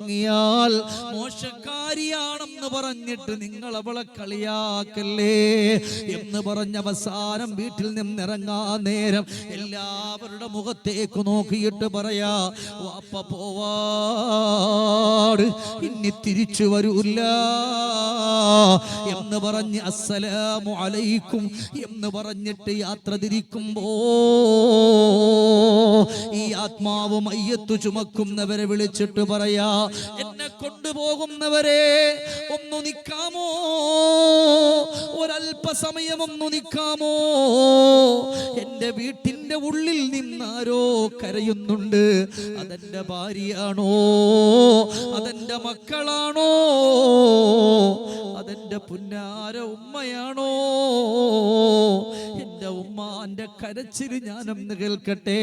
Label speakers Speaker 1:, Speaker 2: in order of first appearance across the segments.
Speaker 1: ിയാൽ മോശക്കാരിയാണെന്ന് പറഞ്ഞിട്ട് നിങ്ങൾ അവളെ കളിയാക്കല്ലേ എന്ന് പറഞ്ഞ അവസാനം വീട്ടിൽ നിന്നിറങ്ങാൻ നേരം എല്ലാവരുടെ മുഖത്തേക്ക് നോക്കിയിട്ട് പറയാ, വാപ്പ പോവാട്, ഇനി തിരിച്ചു വരൂല്ല എന്ന് പറഞ്ഞ് അസ്സലാമു അലൈക്കും എന്ന് പറഞ്ഞിട്ട് യാത്ര തിരിക്കുമ്പോ ഈ ആത്മാവ് മയ്യത്ത് ചുമക്കുന്നവരെ വിളിച്ചിട്ട് പറയാ, എന്നെ കൊണ്ടുപോകുന്നവരെ ഒന്നു നിൽക്കാമോ, ഒരല്പസമയം ഒന്നു നിൽക്കാമോ? എന്റെ വീട്ടിന്റെ ഉള്ളിൽ നിന്നാരോ കരയുന്നുണ്ട്. അതെന്റെ ഭാര്യയാണോ, അതെന്റെ മക്കളാണോ, അതെന്റെ പുന്നാര ഉമ്മയാണോ? എന്റെ ഉമ്മാന്റെ കരച്ചിൽ ഞാനൊന്ന് കേൾക്കട്ടെ.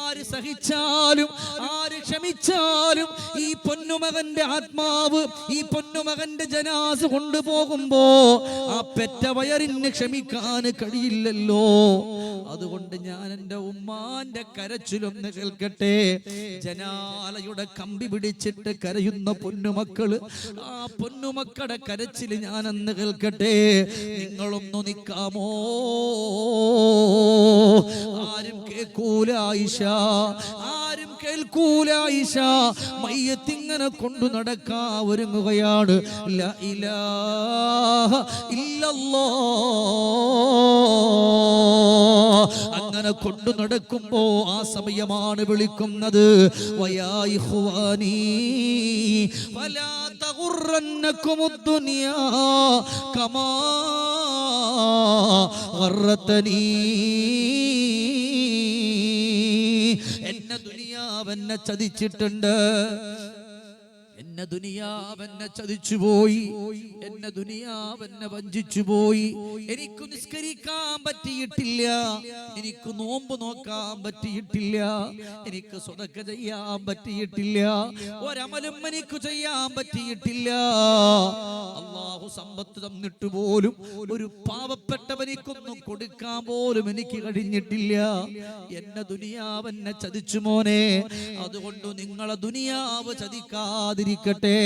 Speaker 1: ആര് സഹിച്ചാലും ആര് ക്ഷമിച്ചാലും ഈ പൊന്നുമകന്റെ ആത്മാവ്, ഈ പൊന്നുമകന്റെ ജനാസ കൊണ്ടുപോകുമ്പോ ആ പെറ്റ വയറിന് ക്ഷമിക്കാൻ കഴിയില്ലല്ലോ. അതുകൊണ്ട് ഞാൻ എൻ്റെ ഉമ്മാന്റെ കരച്ചിലൊന്ന് കേൾക്കട്ടെ. ജനാലയുടെ കമ്പി പിടിച്ചിട്ട് കരയുന്ന പൊന്നുമക്കള്, ആ പൊന്നുമക്കളുടെ കരച്ചിൽ ഞാനൊന്ന് കേൾക്കട്ടെ. നിങ്ങളൊന്നു നിൽക്കാമോ? ആരും കേൾക്കൂല ആയിഷ, ആരും കേൾക്കൂല ആയിഷ. മയ്യത്തിങ്ങനെ കൊണ്ടു നടക്കാ ഒരുങ്ങുകയാണ്. ലാ ഇലാഹ ഇല്ലല്ലാഹ്. അങ്ങനെ കൊണ്ടു നടക്കുമ്പോ ആ സമയമാണ് വിളിക്കുന്നത്, വയാ ഇഖ്വാനീ ഫലാ തഗുറന്നകുമുദ് ദുനിയാ കമാ ഗറതനീ. എന്നെ ദുനിയാവെന്നെ ചതിച്ചിട്ടുണ്ട്, എന്നെ ദുനിയാവെന്നെ ചതിച്ചുപോയി, എന്നെ ദുനിയാവെന്നെ വഞ്ചിച്ചുപോയി. എനിക്ക് നിസ്കരിക്കാൻ പറ്റിയിട്ടില്ല, എനിക്ക് നോമ്പ് നോക്കാൻ പറ്റിയിട്ടില്ല, എനിക്ക് സ്വതക്ക ചെയ്യാൻ പറ്റിയിട്ടില്ല, ഒരമലും എനിക്ക് ചെയ്യാൻ പറ്റിയിട്ടില്ല. അല്ലാഹു സമ്പത്ത് തന്നിട്ട് പോലും ഒരു പാവപ്പെട്ടവനിക്കൊന്നും കൊടുക്കാൻ പോലും എനിക്ക് കഴിഞ്ഞിട്ടില്ല. എന്നെ ദുനിയാവെന്നെ ചതിച്ചു മോനെ. അതുകൊണ്ട് നിങ്ങളെ ദുനിയാവ് ചതിക്കാതിരിക്കട്ടെ,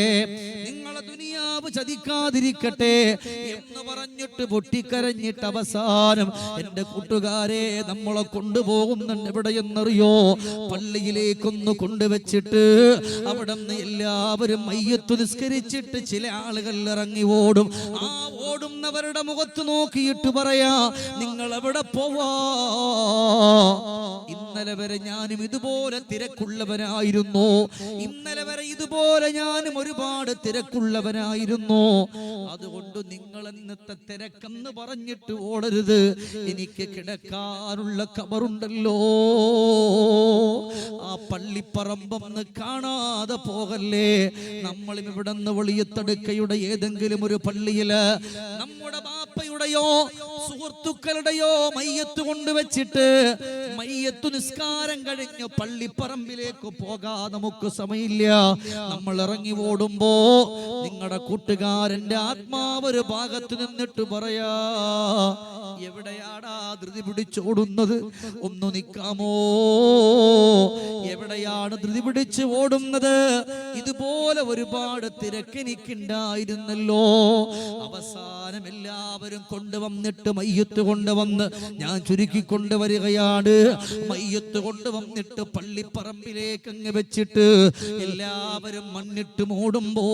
Speaker 1: നിങ്ങളെ ദുനിയാവ് ചതിക്കാതിരിക്കട്ടെ എന്ന് പറഞ്ഞിട്ട് പൊട്ടിക്കരഞ്ഞിട്ട് അവസാനം എന്റെ കൂട്ടുകാരെ നമ്മളെ കൊണ്ടുപോകുന്നുണ്ട്. എവിടെയെന്നറിയോ? പള്ളിയിലേക്കൊന്ന് കൊണ്ടുവച്ചിട്ട് അവിടെ നിന്ന് എല്ലാവരും മയ്യത്ത് നിസ്കരിച്ചിട്ട് ചില ആളുകൾ ഇറങ്ങി ഓടും. ആ ഓടുന്നവരുടെ മുഖത്ത് നോക്കിയിട്ട് പറയാ, നിങ്ങൾ എവിടെ പോവാ? ഇന്നലെ വരെ ഞാനും ഇതുപോലെ തിരക്കുള്ളവനായിരുന്നു, ഇന്നലെ വരെ ഇതുപോലെ ഞാനും ഒരുപാട് തിരക്കുള്ളവനായിരുന്നു. അതുകൊണ്ട് നിങ്ങൾ ഇന്നത്തെ തിരക്കെന്ന് പറഞ്ഞിട്ട് ഓടരുത്. എനിക്ക് കിടക്കാനുള്ള കബറുണ്ടല്ലോ, ആ പള്ളിപ്പറമ്പൊന്ന് കാണാതെ പോകല്ലേ. നമ്മളും ഇവിടെ നിന്ന് വെളിയത്തടുക്കയുടെ ഏതെങ്കിലും ഒരു പള്ളിയില് നമ്മുടെ ബാപ്പയുടെയോ സുഹൃത്തുക്കളുടെയോ മയ്യത്ത് കൊണ്ടുവച്ചിട്ട് മയ്യത്തു നിസ്കാരം കഴിഞ്ഞ് പള്ളിപ്പറമ്പിലേക്ക് പോകാൻ നമുക്ക് സമയമില്ല. നമ്മൾ ഇറങ്ങി ഓടുമ്പോ നിങ്ങളുടെ കൂട്ടുകാരന്റെ ആത്മാവ് ഒരു ഭാഗത്ത് നിന്നിട്ട് പറയാ, എവിടെയാടാ ധൃതി പിടിച്ചോടുന്നത്? ഒന്ന് നിൽക്കാമോ? എവിടെയാണ് ധൃതി പിടിച്ച് ഓടുന്നത്? ഇതുപോലെ ഒരുപാട് തിരക്കെനിക്കുണ്ടായിരുന്നല്ലോ. അവസാനം എല്ലാവരും കൊണ്ടുവന്നിട്ട് മയ്യത്ത് കൊണ്ടുവന്ന്, ഞാൻ ചുരുക്കിക്കൊണ്ടുവരികയാണ്, മയ്യത്ത് കൊണ്ടുവന്നിട്ട് പള്ളിപ്പറമ്പിലേക്ക് അങ്ങ് വെച്ചിട്ട് എല്ലാവരും മണ്ണിട്ട് മൂടുമ്പോ